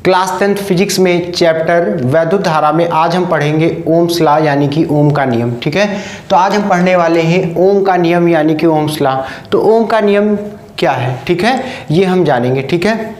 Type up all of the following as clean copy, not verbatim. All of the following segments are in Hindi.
क्लास 10th फिजिक्स में चैप्टर वैद्युत धारा में आज हम पढ़ेंगे ओम्स लॉ यानी कि ओम का नियम। ठीक है, तो आज हम पढ़ने वाले हैं ओम का नियम यानी कि ओम्स लॉ। तो ओम का नियम क्या है, ठीक है, ये हम जानेंगे। ठीक है,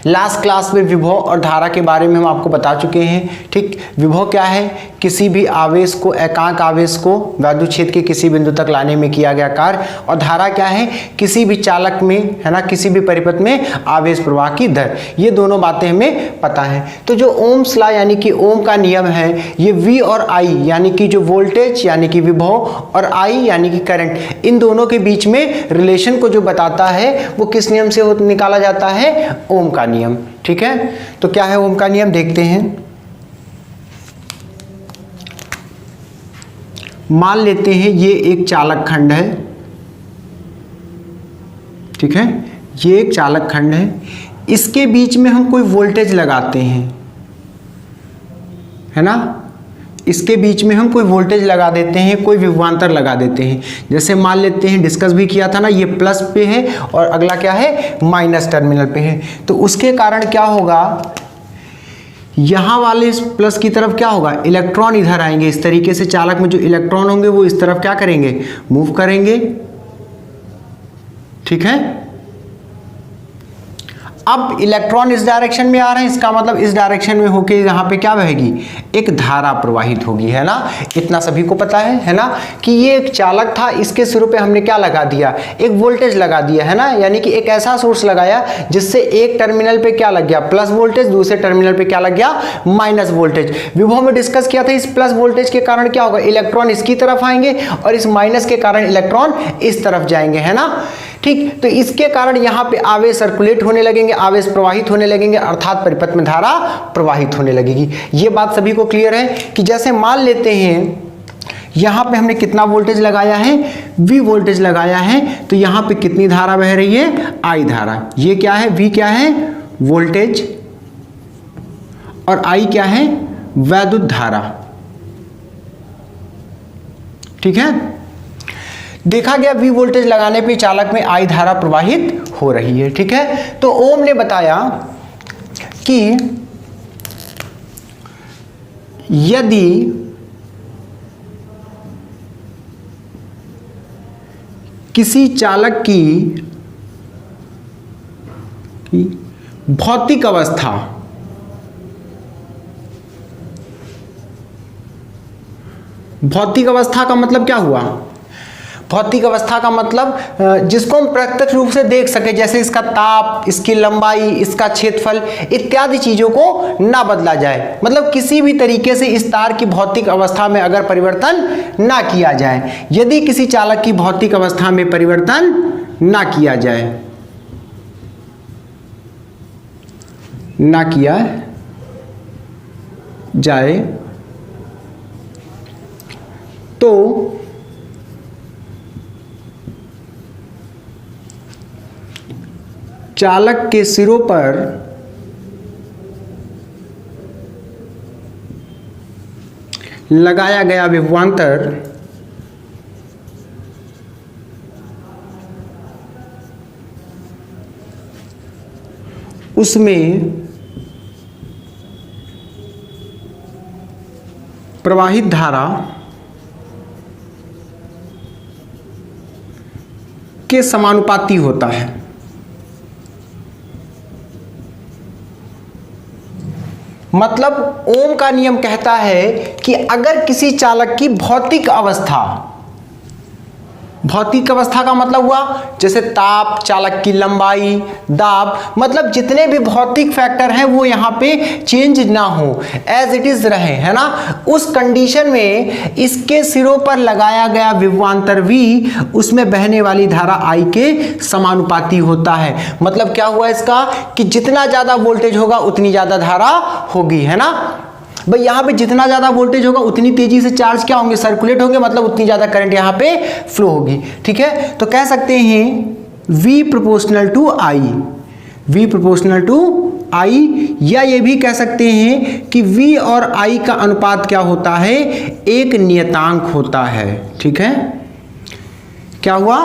लास्ट क्लास में विभव और धारा के बारे में हम आपको बता चुके हैं। ठीक, विभव क्या है, किसी भी आवेश को, एकांक आवेश को वैद्युत क्षेत्र के किसी बिंदु तक लाने में किया गया कार्य। और धारा क्या है, किसी भी चालक में, है ना, किसी भी परिपथ में आवेश प्रवाह की दर। ये दोनों बातें हमें पता है। तो जो ओम्स लॉ यानी कि ओम का नियम है, ये V और I यानी कि जो वोल्टेज यानी कि विभव और I यानी कि करंट, इन दोनों के बीच में रिलेशन को जो बताता है वो किस नियम से निकाला जाता है, ओम का नियम। ठीक है, तो क्या है ओम का नियम, देखते हैं। मान लेते हैं ये एक चालक खंड है। ठीक है, ये एक चालक खंड है, इसके बीच में हम कोई वोल्टेज लगाते हैं, है ना, इसके बीच में हम कोई वोल्टेज लगा देते हैं, कोई विभवांतर लगा देते हैं। जैसे मान लेते हैं, डिस्कस भी किया था ना, ये प्लस पे है और अगला क्या है, माइनस टर्मिनल पे है। तो उसके कारण क्या होगा, यहां वाले इस प्लस की तरफ क्या होगा, इलेक्ट्रॉन इधर आएंगे। इस तरीके से चालक में जो इलेक्ट्रॉन होंगे वो इस तरफ क्या करेंगे, मूव करेंगे। ठीक है, अब इलेक्ट्रॉन इस डायरेक्शन में आ रहे हैं, इसका मतलब इस डायरेक्शन में होके यहाँ पे क्या बहेगी, एक धारा प्रवाहित होगी, है ना। इतना सभी को पता है ना, कि ये एक चालक था, इसके सिरों पे हमने क्या लगा दिया, एक वोल्टेज लगा दिया, है ना, यानी कि एक ऐसा सोर्स लगाया जिससे एक टर्मिनल पे क्या लग गया, प्लस वोल्टेज, दूसरे टर्मिनल पे क्या लग गया, माइनस वोल्टेज। विभव में डिस्कस किया था, इस प्लस वोल्टेज के कारण क्या होगा, इलेक्ट्रॉन इसकी तरफ आएंगे और इस माइनस के कारण इलेक्ट्रॉन इस तरफ जाएंगे, है ना। ठीक, तो इसके कारण यहां पे आवेश सर्कुलेट होने लगेंगे, आवेश प्रवाहित होने लगेंगे, अर्थात परिपथ में धारा प्रवाहित होने लगेगी। ये बात सभी को क्लियर है कि जैसे मान लेते हैं यहां पे हमने कितना वोल्टेज लगाया है, V वोल्टेज लगाया है, तो यहां पे कितनी धारा बह रही है, I धारा। ये क्या है, V क्या है, वोल्टेज, और I क्या है, वैद्युत धारा। ठीक है, देखा गया V वोल्टेज लगाने पे चालक में I धारा प्रवाहित हो रही है। ठीक है, तो ओम ने बताया कि यदि किसी चालक की भौतिक अवस्था का मतलब क्या हुआ, भौतिक अवस्था का मतलब जिसको हम प्रत्यक्ष रूप से देख सके, जैसे इसका ताप, इसकी लंबाई, इसका क्षेत्रफल इत्यादि चीजों को ना बदला जाए। मतलब किसी भी तरीके से इस तार की भौतिक अवस्था में अगर परिवर्तन ना किया जाए, यदि किसी चालक की भौतिक अवस्था में परिवर्तन ना किया जाए, ना किया जाए, तो चालक के सिरों पर लगाया गया विभवांतर उसमें प्रवाहित धारा के समानुपाती होता है। मतलब ओम का नियम कहता है कि अगर किसी चालक की भौतिक अवस्था का मतलब हुआ जैसे ताप, चालक की लंबाई, दाब, मतलब जितने भी भौतिक फैक्टर हैं वो यहाँ पे चेंज ना हो, एज इट इज रहे, है ना। उस कंडीशन में इसके सिरों पर लगाया गया विभवांतर V उसमें बहने वाली धारा I के समानुपाती होता है। मतलब क्या हुआ इसका, कि जितना ज्यादा वोल्टेज होगा उतनी ज्यादा धारा होगी, है ना भाई। यहाँ पे जितना ज्यादा वोल्टेज होगा उतनी तेजी से चार्ज क्या होंगे, सर्कुलेट होंगे, मतलब उतनी ज्यादा करंट यहाँ पे फ्लो होगी। ठीक है, तो कह सकते हैं V proportional to I, V proportional to I, या ये भी कह सकते हैं कि V और I का अनुपात क्या होता है, एक नियतांक होता है। ठीक है, क्या हुआ,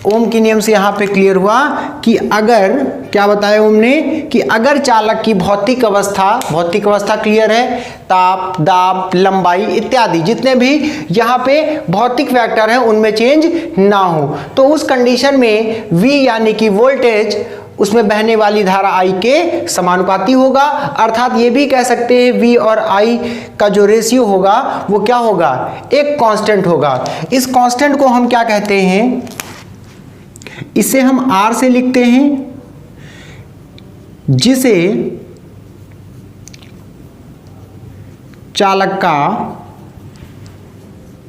ओम के नियम से यहाँ पे क्लियर हुआ कि अगर, क्या बताया ओम ने, कि अगर चालक की भौतिक अवस्था क्लियर है, ताप, दाब, लंबाई इत्यादि जितने भी यहाँ पे भौतिक फैक्टर हैं उनमें चेंज ना हो, तो उस कंडीशन में V यानी कि वोल्टेज उसमें बहने वाली धारा I के समानुपाती होगा। अर्थात ये भी कह सकते हैं V और I का जो रेशियो होगा वो क्या होगा, एक कांस्टेंट होगा। इस कांस्टेंट को हम क्या कहते हैं, इसे हम R से लिखते हैं, जिसे चालक का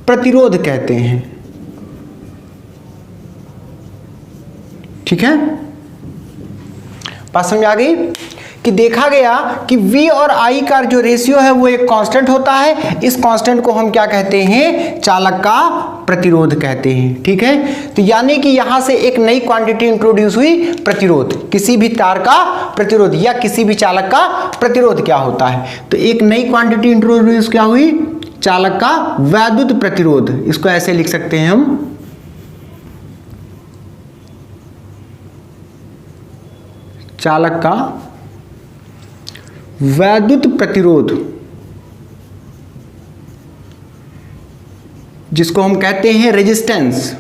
प्रतिरोध कहते हैं। ठीक है, बात समझ आ गई कि देखा गया कि V और I का जो रेशियो है वो एक कांस्टेंट होता है। इस कांस्टेंट को हम क्या कहते हैं, चालक का प्रतिरोध कहते हैं। ठीक है, तो यानी कि यहां से एक नई क्वांटिटी इंट्रोड्यूस हुई, प्रतिरोध। किसी भी तार का प्रतिरोध या किसी भी चालक का प्रतिरोध क्या होता है, तो एक नई क्वांटिटी इंट्रोड्यूस क्या हुई, चालक का वैद्युत प्रतिरोध। इसको ऐसे लिख सकते हैं हम, चालक का वैद्युत प्रतिरोध, जिसको हम कहते हैं रेजिस्टेंस।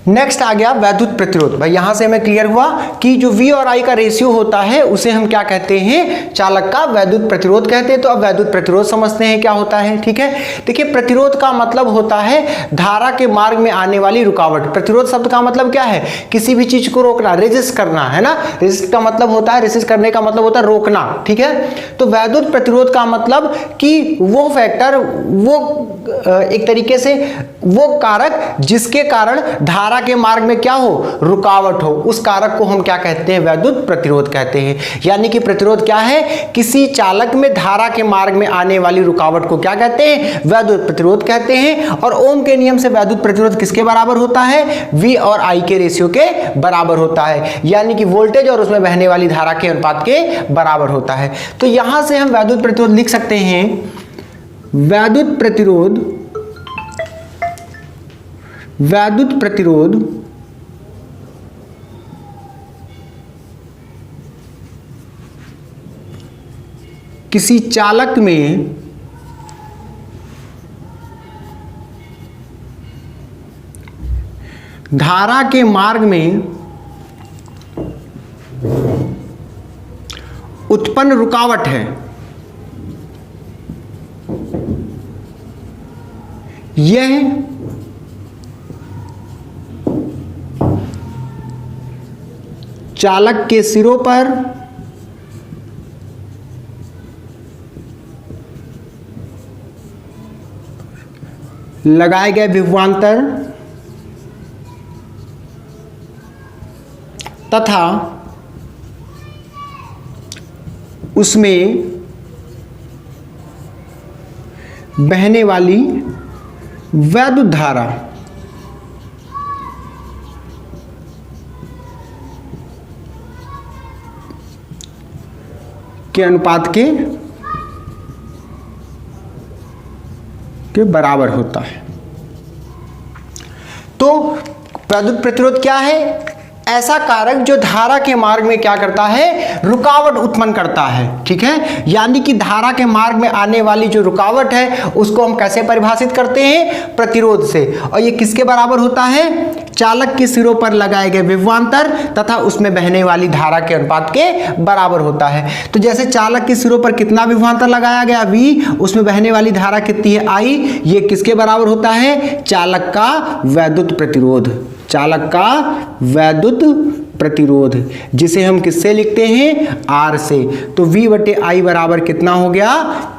नेक्स्ट आ गया वैद्युत प्रतिरोध। भाई यहां से हमें क्लियर हुआ कि जो V और I का रेशियो होता है उसे हम क्या कहते हैं, चालक का वैद्युत प्रतिरोध कहते हैं। तो अब वैद्युत प्रतिरोध समझते हैं क्या होता है। ठीक है, देखिए प्रतिरोध का मतलब होता है धारा के मार्ग में आने वाली रुकावट। प्रतिरोध शब्द का मतलब क्या है, किसी भी चीज को रोकना, रेजिस्ट करना, है ना। रेजिस्ट का मतलब होता है, रेजिस्ट करने का मतलब होता है रोकना। ठीक है, तो वैद्युत प्रतिरोध का मतलब कि वो फैक्टर, वो एक तरीके से वो कारक जिसके कारण धारा के मार्ग में क्या हो, रुकावट हो, उस कारक को हम क्या कहते हैं, वैद्युत प्रतिरोध कहते हैं। यानी कि प्रतिरोध क्या है, किसी चालक में धारा के मार्ग में आने वाली रुकावट को क्या कहते हैं, वैद्युत प्रतिरोध कहते हैं। और ओम के नियम से वैद्युत प्रतिरोध किसके बराबर होता है, V और I के रेशियो के बराबर होता है, यानी कि वोल्टेज और उसमें बहने वाली धारा के अनुपात के बराबर होता है। तो यहां से हम वैद्युत प्रतिरोध लिख सकते हैं, वैद्युत प्रतिरोध किसी चालक में धारा के मार्ग में उत्पन्न रुकावट है। यह चालक के सिरों पर लगाए गए विभवांतर तथा उसमें बहने वाली वैद्युत धारा के अनुपात के बराबर होता है। तो वैद्युत प्रतिरोध क्या है, ऐसा कारक जो धारा के मार्ग में क्या करता है, रुकावट उत्पन्न करता है। ठीक है, यानी कि धारा के मार्ग में आने वाली जो रुकावट है उसको हम कैसे परिभाषित करते हैं, प्रतिरोध से। और ये किसके बराबर होता है, चालक के सिरों पर लगाए गए विभवांतर तथा उसमें बहने वाली धारा के अनुपात के बराबर होता है। तो जैसे चालक के सिरों पर कितना विभवांतर लगाया गया, V, उसमें बहने वाली धारा कितनी है, I, ये किसके बराबर होता है, चालक का वैद्युत प्रतिरोध, चालक का वैद्युत प्रतिरोध, जिसे हम किससे लिखते हैं, R से। तो V बटे I बराबर कितना हो गया,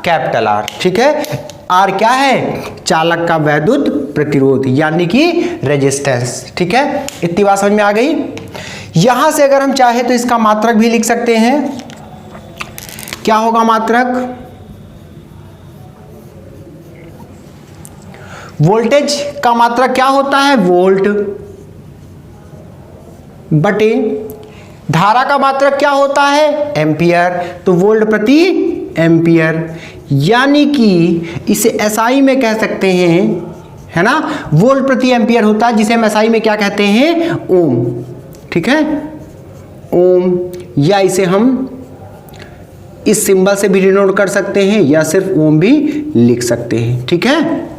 कैपिटल R। ठीक है, R क्या है, चालक का वैद्युत प्रतिरोध यानी कि रेजिस्टेंस। ठीक है, इतनी बात समझ में आ गई। यहां से अगर हम चाहे तो इसका मात्रक भी लिख सकते हैं। क्या होगा मात्रक, वोल्टेज का मात्रक क्या होता है, वोल्ट, बटे धारा का मात्रक क्या होता है, एम्पियर। तो वोल्ट प्रति एम्पियर, यानी कि इसे एसआई में कह सकते हैं, है ना, वोल्ट प्रति एम्पियर होता है, जिसे हम एसआई में क्या कहते हैं, ओम। ठीक है, ओम, या इसे हम इस सिंबल से भी डिनोट कर सकते हैं या सिर्फ ओम भी लिख सकते हैं। ठीक है,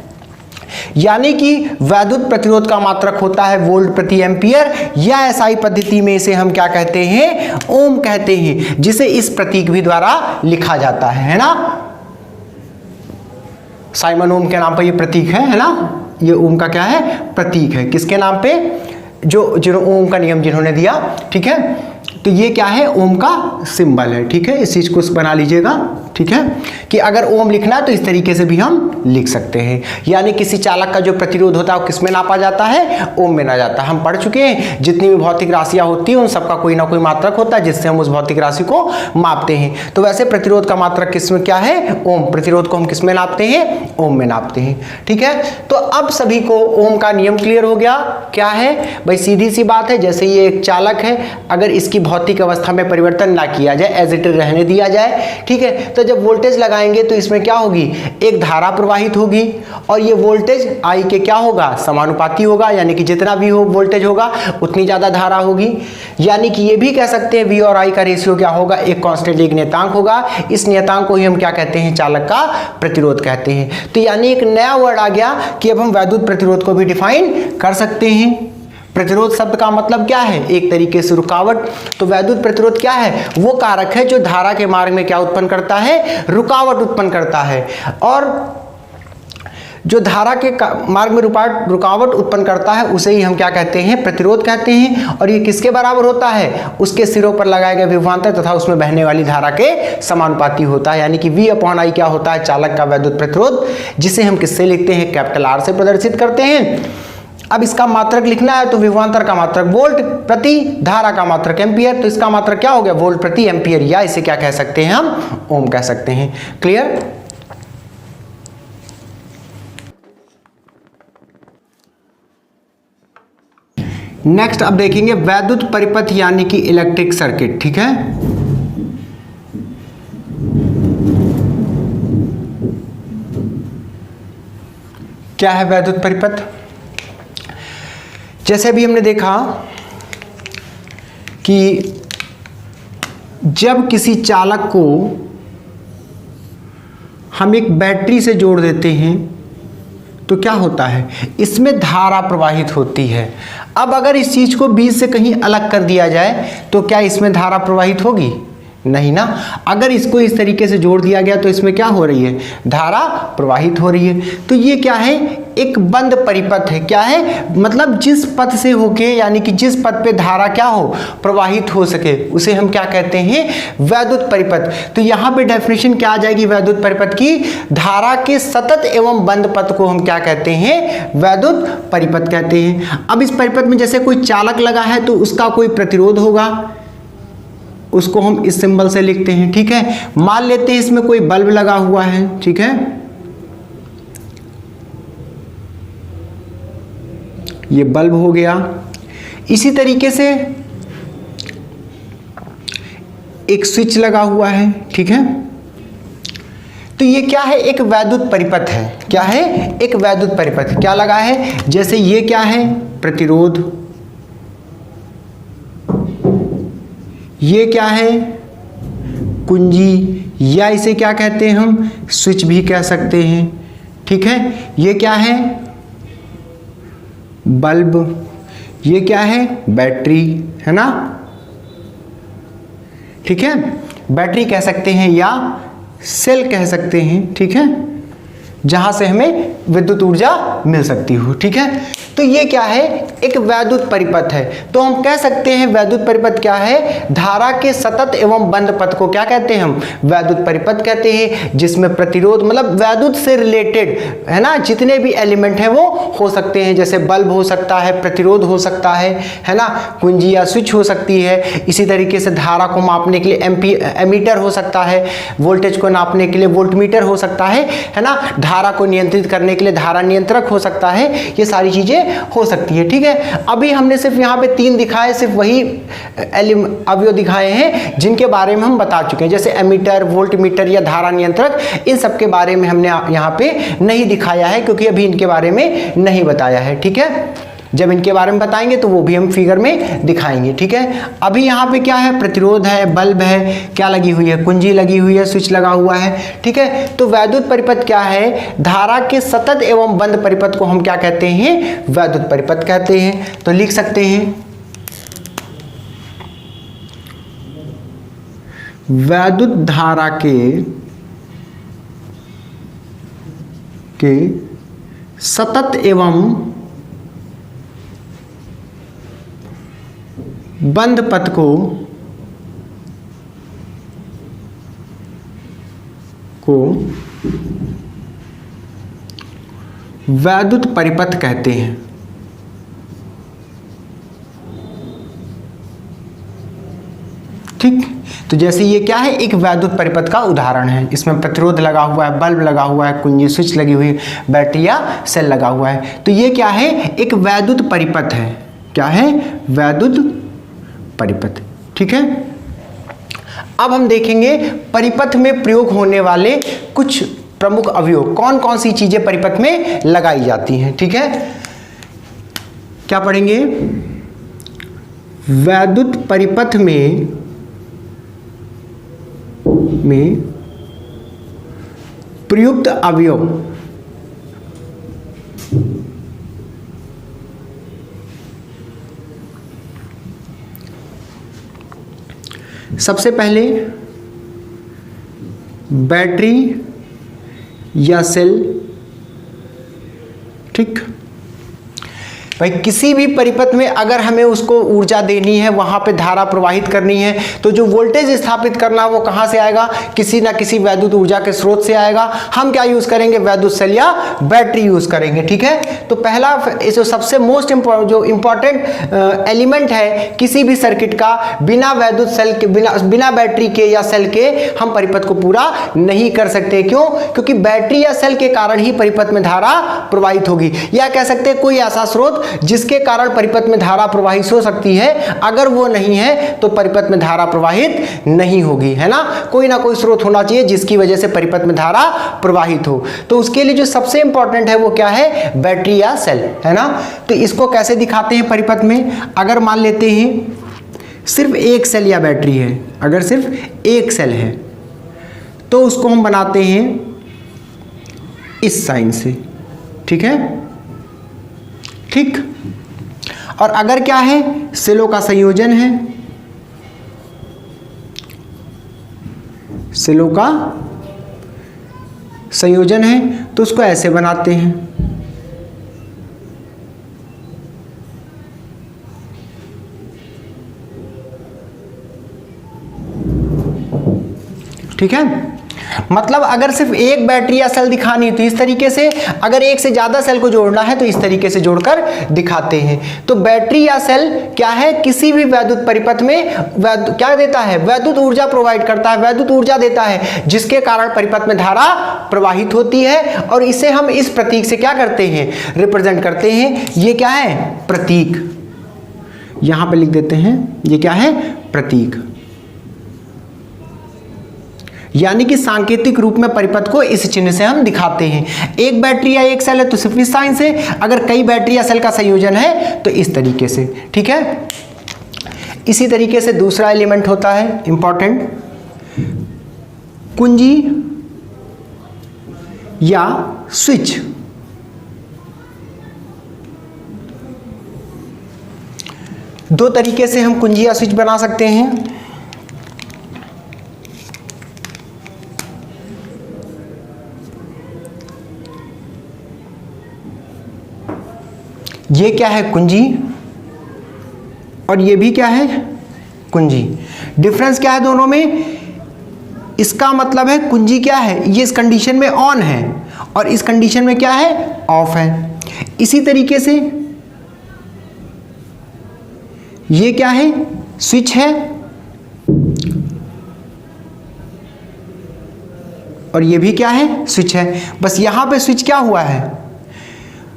यानी कि वैद्युत प्रतिरोध का मात्रक होता है वोल्ट प्रति एम्पियर, या एसआई पद्धति में इसे हम क्या कहते हैं, ओम कहते हैं, जिसे इस प्रतीक भी द्वारा लिखा जाता है ना। साइमन ओम के नाम पर ये प्रतीक है ना, ये ओम का क्या है, प्रतीक है, किसके नाम पे, जो ओम का नियम जिन्होंने दिया। ठीक है, तो ये क्या है, ओम का सिंबल है। ठीक है, इस चीज को बना लीजिएगा। ठीक है, कि अगर ओम लिखना है तो इस तरीके से भी हम लिख सकते हैं, यानी किसी चालक का जो प्रतिरोध होता है वो किसमें नापा जाता है, ओम में ना जाता है। हम पढ़ चुके हैं, जितनी भी भौतिक राशियां होती हैं उन सबका कोई ना कोई मात्रक होता है जिससे हम उस भौतिक राशि को मापते हैं। तो वैसे प्रतिरोध का मात्रक किसमें क्या है, ओम। प्रतिरोध को हम किसमें नापते हैं, ओम में नापते हैं। ठीक है, तो अब सभी को ओम का नियम क्लियर हो गया। क्या है भाई, सीधी सी बात है, जैसे ये एक चालक है, अगर इसकी भौतिक अवस्था में परिवर्तन ना किया जाए, एज इट इज रहने दिया जाए, ठीक है, तो जब वोल्टेज लगाएंगे तो इसमें क्या होगी, एक धारा प्रवाहित होगी, और ये वोल्टेज आई के क्या होगा, समानुपाती होगा, यानी कि जितना भी हो वोल्टेज होगा उतनी ज्यादा धारा होगी। यानी कि ये भी कह सकते हैं वी और आई का रेशियो क्या होगा, एक कांस्टेंट, एक नियतांक होगा। इस नियतांक को ही हम क्या कहते हैं, चालक का प्रतिरोध कहते हैं। तो यानी एक नया वर्ड आ गया कि अब हम वैद्युत प्रतिरोध को भी डिफाइन कर सकते हैं। प्रतिरोध शब्द का मतलब क्या है, एक तरीके से रुकावट। तो वैद्युत प्रतिरोध क्या है, वो कारक है जो धारा के मार्ग में क्या उत्पन्न करता है, रुकावट उत्पन्न करता है। और जो धारा के मार्ग में रुकावट उत्पन्न करता है उसे ही हम क्या कहते हैं, प्रतिरोध कहते हैं। और ये किसके बराबर होता है, उसके सिरों पर लगाए गए विभवांतर तथा उसमें बहने वाली धारा के समानुपाती होता है। यानी कि V/I क्या होता है, चालक का वैद्युत प्रतिरोध, जिसे हम किससे लिखते हैं, कैपिटल R से प्रदर्शित करते हैं। अब इसका मात्रक लिखना है तो विभवांतर का मात्रक वोल्ट प्रति, धारा का मात्रक एम्पियर, तो इसका मात्रक क्या हो गया, वोल्ट प्रति एम्पियर, या इसे क्या कह सकते हैं हम, ओम कह सकते हैं। क्लियर। नेक्स्ट अब देखेंगे वैद्युत परिपथ यानी कि इलेक्ट्रिक सर्किट। ठीक है, क्या है वैद्युत परिपथ। जैसे भी हमने देखा कि जब किसी चालक को हम एक बैटरी से जोड़ देते हैं तो क्या होता है, इसमें धारा प्रवाहित होती है। अब अगर इस चीज को बीच से कहीं अलग कर दिया जाए तो क्या इसमें धारा प्रवाहित होगी, नहीं ना। अगर इसको इस तरीके से जोड़ दिया गया तो इसमें क्या हो रही है, धारा प्रवाहित हो रही है। तो ये क्या है, एक बंद परिपथ है। क्या है, मतलब जिस पथ से होके, यानी कि जिस पथ पे धारा क्या हो, प्रवाहित हो सके, उसे हम क्या कहते हैं, वैद्युत परिपथ। तो यहाँ पे डेफिनेशन क्या आ जाएगी वैद्युत परिपथ की, धारा के सतत एवं बंद पथ को हम क्या कहते हैं, वैद्युत परिपथ कहते हैं। अब इस परिपथ में जैसे कोई चालक लगा है तो उसका कोई प्रतिरोध होगा, उसको हम इस सिंबल से लिखते हैं। ठीक है, मान लेते हैं इसमें कोई बल्ब लगा हुआ है। ठीक है, ये बल्ब हो गया। इसी तरीके से एक स्विच लगा हुआ है। ठीक है, तो ये क्या है, एक वैद्युत परिपथ है। क्या है, एक वैद्युत परिपथ। क्या लगा है, जैसे ये क्या है, प्रतिरोध, ये क्या है, कुंजी, या इसे क्या कहते हैं हम, स्विच भी कह सकते हैं। ठीक है, ये क्या है, बल्ब, ये क्या है, बैटरी, है ना। ठीक है, बैटरी कह सकते हैं या सेल कह सकते हैं। ठीक है, जहां से हमें विद्युत ऊर्जा मिल सकती हो। ठीक है, तो ये क्या है, एक वैद्युत परिपथ है। तो हम कह सकते हैं वैद्युत परिपथ क्या है, धारा के सतत एवं बंद पथ को क्या कहते हैं हम, वैद्युत परिपथ कहते हैं, जिसमें प्रतिरोध मतलब वैद्युत से रिलेटेड, है ना, जितने भी एलिमेंट हैं वो हो सकते हैं। जैसे बल्ब हो सकता है, प्रतिरोध हो सकता है ना, कुंजी या स्विच हो सकती है। इसी तरीके से धारा को मापने के लिए एमीटर हो सकता है, वोल्टेज को नापने के लिए वोल्टमीटर हो सकता है ना। धारा को नियंत्रित करने के लिए धारा नियंत्रक हो सकता है, ये सारी चीजें हो सकती है। ठीक है, अभी हमने सिर्फ यहाँ पे 3 दिखाए, सिर्फ वही अवयव दिखाए हैं जिनके बारे में हम बता चुके हैं, जैसे एमीटर, वोल्टमीटर या धारा नियंत्रक, इन सब के बारे में हमने यहाँ पे नहीं दिखाया है क्योंकि अभी इनके बारे में नहीं बताया है। ठीक है, जब इनके बारे में बताएंगे तो वो भी हम फिगर में दिखाएंगे। ठीक है, अभी यहाँ पे क्या है, प्रतिरोध है, बल्ब है, क्या लगी हुई है, कुंजी लगी हुई है, स्विच लगा हुआ है। ठीक है, तो वैद्युत परिपथ क्या है, धारा के सतत एवं बंद परिपथ को हम क्या कहते हैं, वैद्युत परिपथ कहते हैं। तो लिख सकते हैं वैद्युत धारा के सतत एवं बंद पथ को वैद्युत परिपथ कहते हैं। ठीक, तो जैसे ये क्या है, एक वैद्युत परिपथ का उदाहरण है। इसमें प्रतिरोध लगा हुआ है, बल्ब लगा हुआ है, कुंजी, स्विच लगी हुई है, बैटरी या सेल लगा हुआ है। तो ये क्या है, एक वैद्युत परिपथ है। क्या है, वैद्युत परिपथ। ठीक है, अब हम देखेंगे परिपथ में प्रयोग होने वाले कुछ प्रमुख अवयव, कौन कौन सी चीजें परिपथ में लगाई जाती हैं। ठीक है, क्या पढ़ेंगे, वैद्युत परिपथ में प्रयुक्त अवयव। सबसे पहले बैटरी या सेल। ठीक भाई, किसी भी परिपथ में अगर हमें उसको ऊर्जा देनी है, वहां पे धारा प्रवाहित करनी है, तो जो वोल्टेज स्थापित करना वो कहां से आएगा, किसी ना किसी वैद्युत ऊर्जा के स्रोत से आएगा। हम क्या यूज करेंगे, वैद्युत सेल या बैटरी यूज करेंगे। ठीक है, तो पहला जो सबसे मोस्ट जो इंपॉर्टेंट एलिमेंट है किसी भी सर्किट का, बिना वैद्युत सेल के, बिना बैटरी के या सेल के हम परिपथ को पूरा नहीं कर सकते। क्यों, क्योंकि बैटरी या सेल के कारण ही परिपथ में धारा प्रवाहित होगी, या कह सकते हैं कोई ऐसा स्रोत जिसके कारण परिपथ में धारा प्रवाहित हो सकती है, अगर वो नहीं है तो परिपथ में धारा प्रवाहित नहीं होगी, है ना। कोई ना कोई स्रोत होना चाहिए जिसकी वजह से परिपथ में धारा प्रवाहित हो। तो उसके लिए जो सबसे इंपॉर्टेंट है वो क्या है, बैटरी या सेल, है ना। तो इसको कैसे दिखाते हैं परिपथ में, अगर मान लेते हैं सिर्फ एक सेल या बैटरी है, अगर सिर्फ एक सेल है तो उसको हम बनाते हैं इस साइन से। ठीक है, ठीक, और अगर क्या है, सेलों का संयोजन है, सेलों का संयोजन है, तो उसको ऐसे बनाते हैं। ठीक है, मतलब अगर सिर्फ एक बैटरी या सेल दिखानी है तो इस तरीके से, अगर एक से ज्यादा सेल को जोड़ना है तो इस तरीके से जोड़कर दिखाते हैं। तो बैटरी या सेल क्या है, किसी भी वैद्युत परिपथ में क्या देता है, वैद्युत ऊर्जा प्रोवाइड करता है, वैद्युत ऊर्जा देता है, जिसके कारण परिपथ में धारा प्रवाहित होती है। और इसे हम इस प्रतीक से क्या करते हैं, रिप्रेजेंट करते हैं। ये क्या है, प्रतीक, यहां पे लिख देते हैं, ये क्या है, प्रतीक, यानी कि सांकेतिक रूप में परिपथ को इस चिन्ह से हम दिखाते हैं। एक बैटरी या एक सेल है तो सिर्फ इस साइन से, अगर कई बैटरी या सेल का संयोजन है तो इस तरीके से। ठीक है, इसी तरीके से दूसरा एलिमेंट होता है इंपॉर्टेंट, कुंजी या स्विच। दो तरीके से हम कुंजी या स्विच बना सकते हैं। ये क्या है, कुंजी, और ये भी क्या है, कुंजी। डिफरेंस क्या है दोनों में, इसका मतलब है कुंजी क्या है, ये इस कंडीशन में ऑन है और इस कंडीशन में क्या है, ऑफ है। इसी तरीके से ये क्या है, स्विच है, और ये भी क्या है, स्विच है। बस यहाँ पे स्विच क्या हुआ है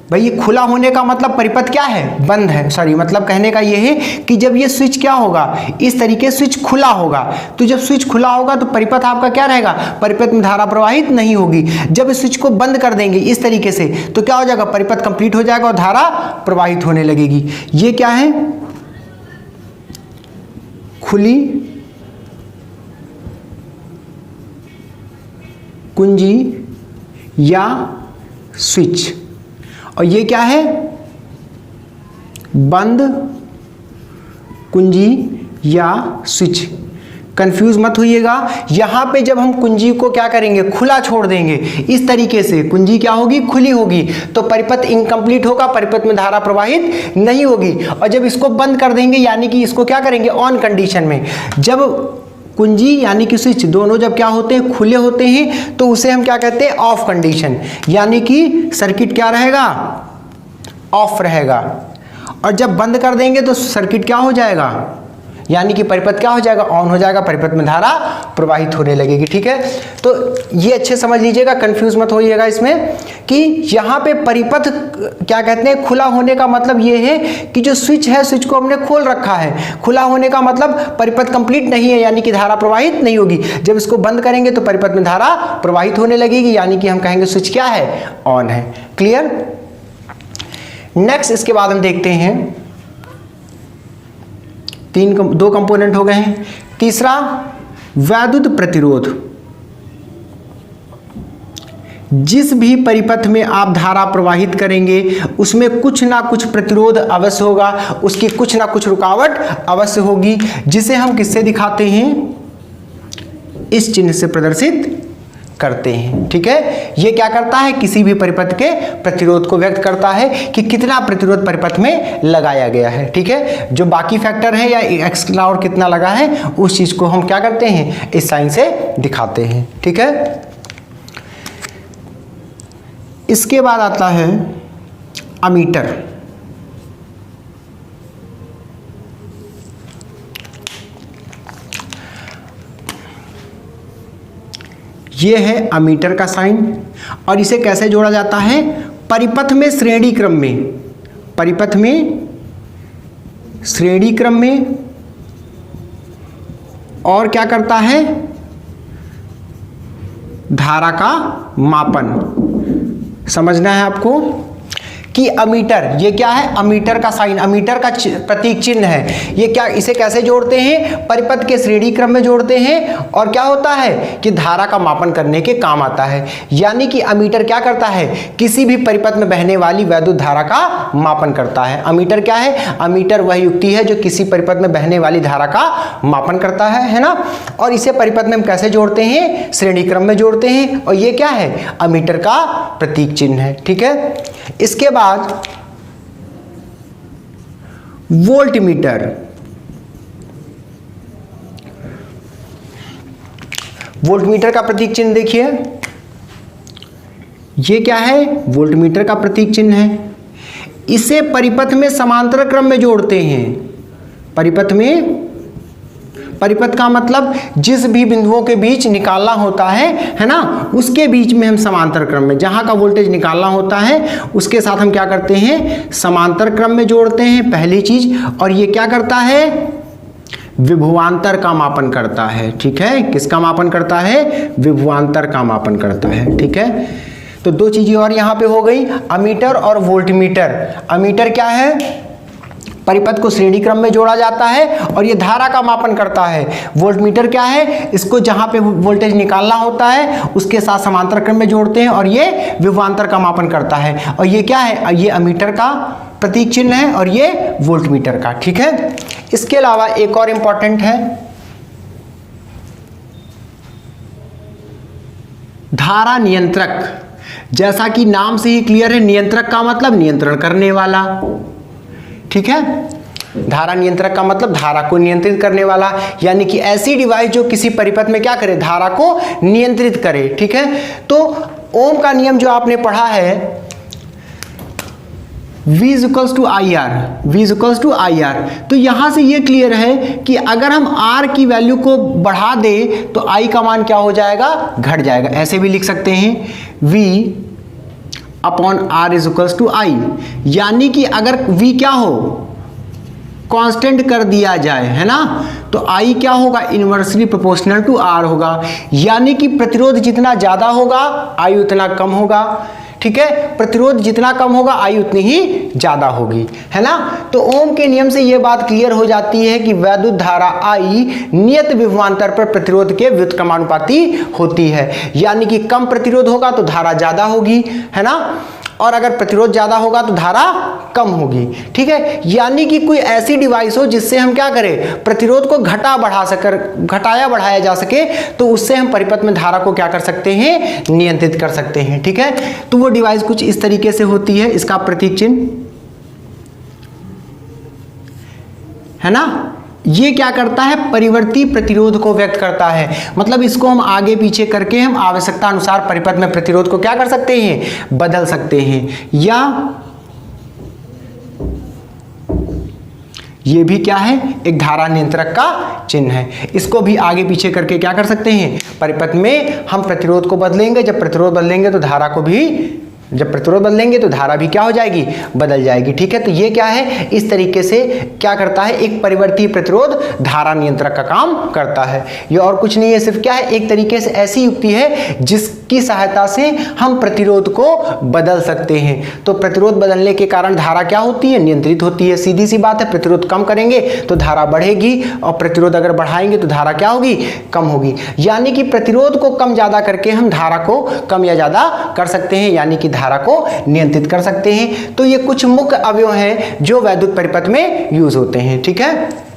भाई, ये खुला होने का मतलब परिपथ क्या है, बंद है। सॉरी, मतलब कहने का ये है कि जब ये स्विच क्या होगा, इस तरीके स्विच खुला होगा, तो जब स्विच खुला होगा तो परिपथ आपका क्या रहेगा, परिपथ में धारा प्रवाहित नहीं होगी। जब इस स्विच को बंद कर देंगे इस तरीके से तो क्या हो जाएगा, परिपथ कंप्लीट हो जाएगा और धारा प्रवाहित होने लगेगी। ये क्या है, खुली कुंजी या स्विच, और ये क्या है, बंद कुंजी या स्विच। कंफ्यूज मत होइएगा, यहां पे जब हम कुंजी को क्या करेंगे, खुला छोड़ देंगे इस तरीके से, कुंजी क्या होगी, खुली होगी, तो परिपथ इनकम्प्लीट होगा, परिपथ में धारा प्रवाहित नहीं होगी। और जब इसको बंद कर देंगे, यानी कि इसको क्या करेंगे, ऑन कंडीशन में, जब कुंजी यानी कि स्विच दोनों जब क्या होते हैं, खुले होते हैं, तो उसे हम क्या कहते हैं, ऑफ कंडीशन, यानी कि सर्किट क्या रहेगा, ऑफ रहेगा। और जब बंद कर देंगे तो सर्किट क्या हो जाएगा, यानी कि परिपथ क्या हो जाएगा, ऑन हो जाएगा, परिपथ में धारा प्रवाहित होने लगेगी। ठीक है, तो ये अच्छे समझ लीजिएगा, कंफ्यूज मत होइएगा इसमें कि यहाँ पे परिपथ क्या कहते हैं, खुला होने का मतलब ये है कि जो स्विच है, स्विच को हमने खोल रखा है। खुला होने का मतलब परिपथ कंप्लीट नहीं है, यानी कि धारा प्रवाहित नहीं होगी। जब इसको बंद करेंगे तो परिपथ में धारा प्रवाहित होने लगेगी, यानी कि हम कहेंगे स्विच क्या है, ऑन है। क्लियर। नेक्स्ट, इसके बाद हम देखते हैं दो कंपोनेंट हो गए हैं। तीसरा, वैद्युत प्रतिरोध। जिस भी परिपथ में आप धारा प्रवाहित करेंगे उसमें कुछ ना कुछ प्रतिरोध अवश्य होगा, उसकी कुछ ना कुछ रुकावट अवश्य होगी, जिसे हम किससे दिखाते हैं, इस चिन्ह से प्रदर्शित करते हैं। ठीक है, ये क्या करता है, किसी भी परिपथ के प्रतिरोध को व्यक्त करता है कि कितना प्रतिरोध परिपथ में लगाया गया है। ठीक है, जो बाकी फैक्टर है या एक्स्ट्रा और कितना लगा है, उस चीज को हम क्या करते हैं, इस साइन से दिखाते हैं। ठीक है, इसके बाद आता है अमीटर। ये है अमीटर का साइन, और इसे कैसे जोड़ा जाता है, परिपथ में श्रेणी क्रम में, परिपथ में श्रेणी क्रम में, और क्या करता है, धारा का मापन। समझना है आपको कि अमीटर, ये क्या है, अमीटर का साइन, अमीटर का प्रतीक चिन्ह है। ये क्या, इसे कैसे जोड़ते हैं, परिपथ के श्रेणी क्रम में जोड़ते हैं, और क्या होता है कि धारा का मापन करने के काम आता है। यानी कि अमीटर क्या करता है, किसी भी परिपथ में बहने वाली वैद्युत धारा का मापन करता है। अमीटर क्या है, अमीटर वह युक्ति है जो किसी परिपथ में बहने वाली धारा का मापन करता है ना। और इसे परिपथ में हम कैसे जोड़ते हैं, श्रेणी क्रम में जोड़ते हैं, और ये क्या है, अमीटर का प्रतीक चिन्ह है। ठीक है, इसके बाद वोल्टमीटर। वोल्टमीटर का प्रतीक चिन्ह देखिए, ये क्या है, वोल्टमीटर का प्रतीक चिन्ह है। इसे परिपथ में समांतर क्रम में जोड़ते हैं। परिपथ में, परिपथ का मतलब जिस भी बिंदुओं के बीच निकालना होता है ना, उसके बीच में हम समांतर क्रम में, जहां का वोल्टेज निकालना होता है उसके साथ हम क्या करते हैं, समांतर क्रम में जोड़ते हैं, पहली चीज। और ये क्या करता है, विभवांतर का मापन करता है। ठीक है, किसका मापन करता है, विभवांतर का मापन करता है। ठीक है, तो दो चीजें और यहां पे हो गई, अमीटर और वोल्टमीटर। अमीटर क्या है, परिपथ को श्रेणी क्रम में जोड़ा जाता है और ये धारा का मापन करता है। वोल्टमीटर क्या है, इसको जहां पे वोल्टेज निकालना होता है उसके साथ समांतर क्रम में जोड़ते हैं और ये विभवांतर का मापन करता है। और ये क्या है, ये अमीटर का प्रतीक चिन्ह है और ये वोल्टमीटर का। ठीक है, इसके अलावा एक और इंपॉर्टेंट है, धारा नियंत्रक। जैसा कि नाम से ही क्लियर है, नियंत्रक का मतलब नियंत्रण करने वाला। ठीक है, धारा नियंत्रक का मतलब धारा को नियंत्रित करने वाला, यानी कि ऐसी डिवाइस जो किसी परिपथ में क्या करे, धारा को नियंत्रित करे। ठीक है, तो ओम का नियम जो आपने पढ़ा है V equals to I R, V equals to I R. तो यहां से ये क्लियर है कि अगर हम R की वैल्यू को बढ़ा दें तो I का मान क्या हो जाएगा, घट जाएगा। ऐसे भी लिख सकते हैं V upon R is equals to I, यानी कि अगर V क्या हो, कांस्टेंट कर दिया जाए, है ना, तो I क्या होगा, इनवर्सली प्रोपोर्शनल टू R होगा, यानी कि प्रतिरोध जितना ज्यादा होगा I उतना कम होगा। ठीक है, प्रतिरोध जितना कम होगा I उतनी ही ज्यादा होगी, है ना। तो ओम के नियम से यह बात क्लियर हो जाती है कि वैद्युत धारा I नियत विभवांतर पर प्रतिरोध के व्युत्क्रमानुपाती होती है, यानी कि कम प्रतिरोध होगा तो धारा ज्यादा होगी, है ना, और अगर प्रतिरोध ज्यादा होगा तो धारा कम होगी। ठीक है, यानी कि कोई ऐसी डिवाइस हो जिससे हम क्या करें, प्रतिरोध को घटाया बढ़ाया जा सके, तो उससे हम परिपथ में धारा को क्या कर सकते हैं, नियंत्रित कर सकते हैं। ठीक है, तो वो डिवाइस कुछ इस तरीके से होती है, इसका प्रतीक चिन्ह है ना, ये क्या करता है, परिवर्ती प्रतिरोध को व्यक्त करता है। मतलब इसको हम आगे पीछे करके हम आवश्यकता अनुसार परिपथ में प्रतिरोध को क्या कर सकते हैं, बदल सकते हैं। या ये भी क्या है, एक धारा नियंत्रक का चिन्ह है। इसको भी आगे पीछे करके क्या कर सकते हैं, परिपथ में हम प्रतिरोध को बदलेंगे। जब प्रतिरोध बदलेंगे तो धारा को भी, जब प्रतिरोध बदलेंगे तो धारा भी क्या हो जाएगी, बदल जाएगी। ठीक है, तो ये क्या है, इस तरीके से क्या करता है, एक परिवर्ती प्रतिरोध धारा नियंत्रक का काम करता है। ये और कुछ नहीं है, सिर्फ क्या है, एक तरीके से ऐसी युक्ति है जिसकी सहायता से हम प्रतिरोध को बदल सकते हैं। तो प्रतिरोध बदलने के कारण धारा क्या होती है, नियंत्रित होती है। सीधी सी बात है, प्रतिरोध कम करेंगे तो धारा बढ़ेगी, और प्रतिरोध अगर बढ़ाएंगे तो धारा क्या होगी, कम होगी। यानी कि प्रतिरोध को कम ज्यादा करके हम धारा को कम या ज्यादा कर सकते हैं, यानी कि धारा को नियंत्रित कर सकते हैं। तो ये कुछ मुख्य अवयव हैं जो वैद्युत परिपथ में यूज होते हैं। ठीक है।